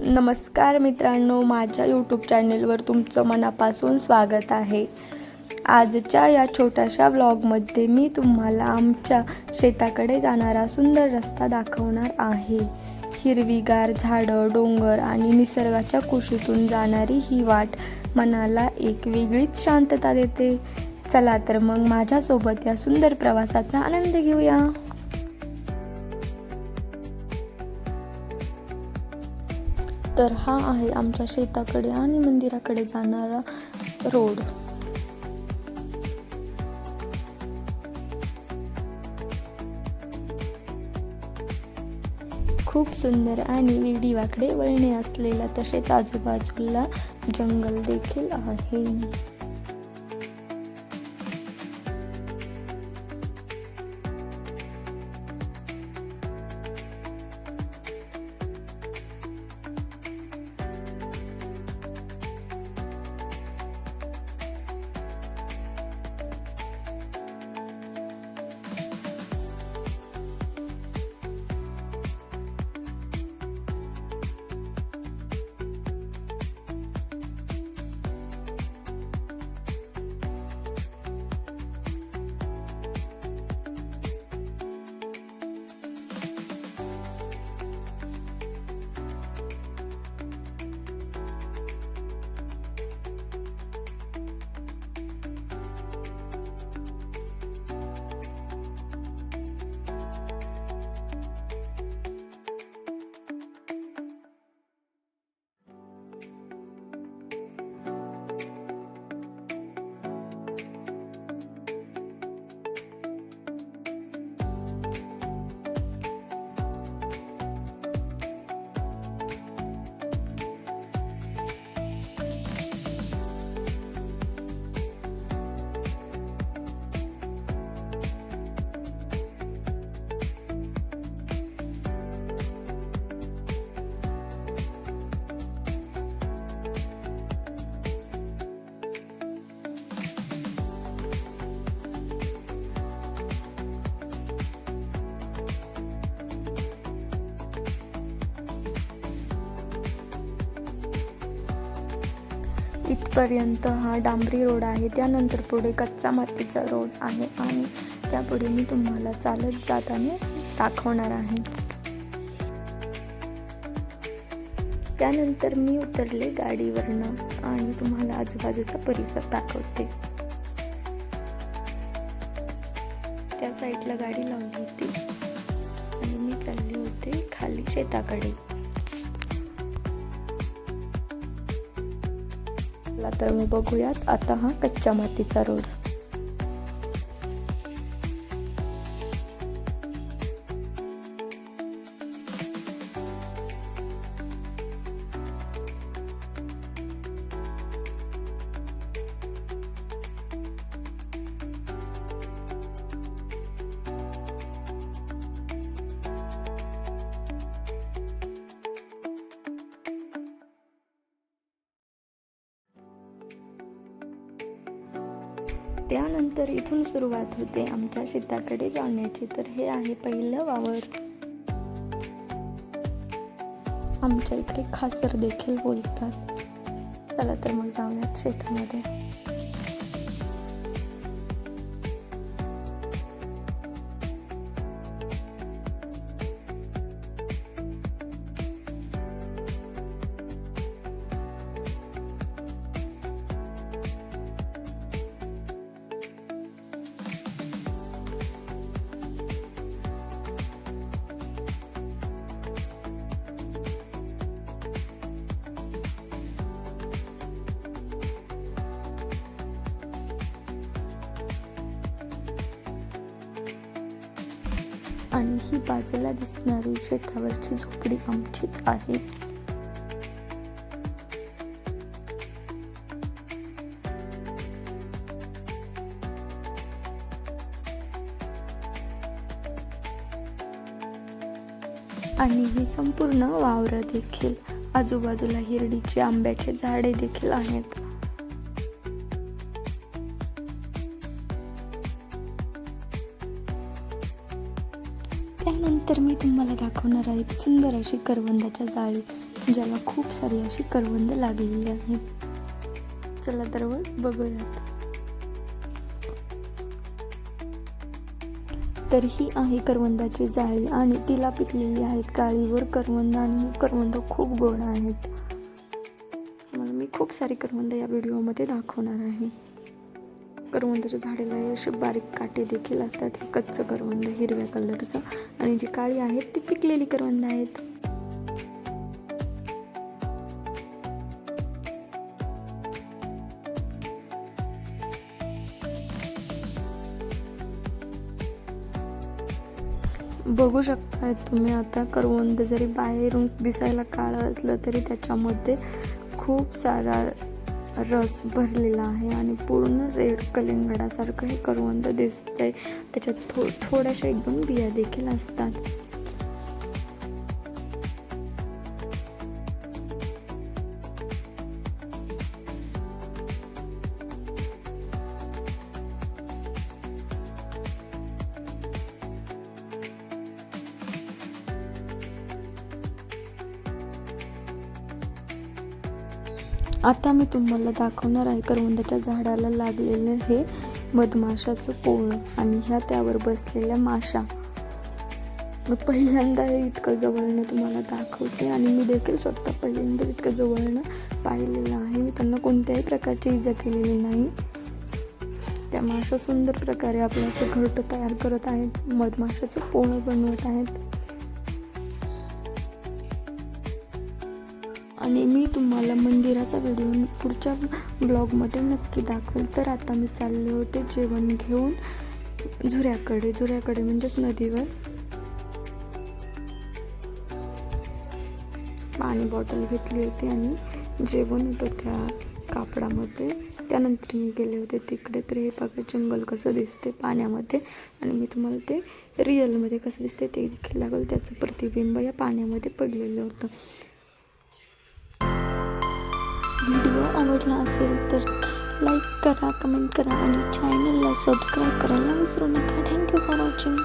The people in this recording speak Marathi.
नमस्कार मित्रांनो, माझ्या यूट्यूब चॅनेलवर तुमचं मनापासून स्वागत आहे। आजच्या या छोट्याशा व्लॉगमध्ये मी तुम्हाला आमच्या शेताकडे जाणारा सुंदर रस्ता दाखवणार आहे। हिरवीगार झाडं, डोंगर आणि निसर्गाच्या कुशीतून जाणारी ही वाट मनाला एक वेगळीच शांतता देते। चला तर मग माझ्यासोबत या सुंदर प्रवासाचा आनंद घेऊया। तर हा आहे आमच्या शेताकडे आणि मंदिराकडे जाणारा रोड। खूप सुंदर आणि वेडी वाकडे वळणे असलेला, तसेच आजूबाजूला जंगल देखील आहे। इथपर्यंत हा डांबरी रोड आहे। त्यानंतर पुढे कच्चा मातीचा रोड आहे आणि त्यापुढे मी तुम्हाला चालत जाताना दाखवणार आहे। त्यानंतर मी उतरले गाडीवरनं आणि तुम्हाला आजूबाजूचा परिसर दाखवते। त्या साईडला गाडी लावली होती आणि मी चालले होते खाली शेताकडे। तर मी बघूयात आता हा कच्च्या मातीचा रोड। त्यानंतर इथून सुरुवात होते आमच्या शेताकडे जाण्याची। तर हे आहे पहिलं वावर। आमच्या इकडे खासर देखील बोलतात। चला तर मग जाऊयात शेतामध्ये। आणि ही बाजूला दिसणारी शेतावरची झोपडी आमचीच आहे। आणि ही संपूर्ण वावर देखील, आजूबाजूला हिरडीची आंब्याची झाडे देखील आहेत। त्यानंतर त्यानंतर मी तुम्हाला दाखवणार आहे सुंदर अशी करवंदाच्या जाळी, ज्याला खूप सारी अशी करवंद लागलेली आहेत. चला तर बघूयात. तर ही आहे करवंदाची जाळी आणि तिला पिकलेली आहेत काळीवर करवंद आणि ही करवंद खूप गोड आहेत. मी खूप सारी करवंद या व्हिडिओमध्ये दाखवणार आहे. करवंदाच्या झाडाला असे बारीक काटे देखील असतात. हे कच्चं करवंद हिरव्या कलरचं आणि जी काळी आहेत ती पिकलेली करवंद आहेत. बघू शकताय तुम्ही आता करवंद जरी बाहेरून दिसायला काळं असलं तरी त्याच्यामध्ये खूप सारा रस भरलेला आहे आणि पूर्ण रेड कलिंगडासारखं हे करवंद दिसतंय. त्याच्यात थोड्याशा एकदम बिया देखील असतात. आता मी तुम्हाला दाखवणार आहे करवंदाच्या झाडाला लागलेलं हे मधमाशाचं पोळं आणि ह्या त्यावर बसलेल्या माशा. मी पहिल्यांदा हे इतकं जवळनं तुम्हाला दाखवते आणि मी देखील स्वतः पहिल्यांदा इतकं जवळनं पाहिलेलं आहे. मी त्यांना कोणत्याही प्रकारची इजा केलेली नाही. त्या माशा सुंदर प्रकारे आपलं असं घरटं तयार करत आहेत, मधमाशाचं पोळं बनवत आहेत. आणि मी तुम्हाला मंदिराचा व्हिडिओ पुढच्या ब्लॉगमध्ये नक्की दाखवेल. तर आता मी चालले होते जेवण घेऊन झुऱ्याकडे म्हणजेच नदीवर. पाणी बॉटल घेतली होती आणि जेवण होतं त्या कापडामध्ये. त्यानंतर मी गेले होते तिकडे. तर हे बघा जंगल कसं दिसते पाण्यामध्ये आणि मी तुम्हाला ते रिअलमध्ये कसं दिसते ते देखील लागेल. त्याचं प्रतिबिंब या पाण्यामध्ये पडलेलं होतं. व्हिडिओ आवडला असेल तर लाईक करा, कमेंट करा आणि चॅनलला सबस्क्राईब करायला विसरू नका. Thank you for watching.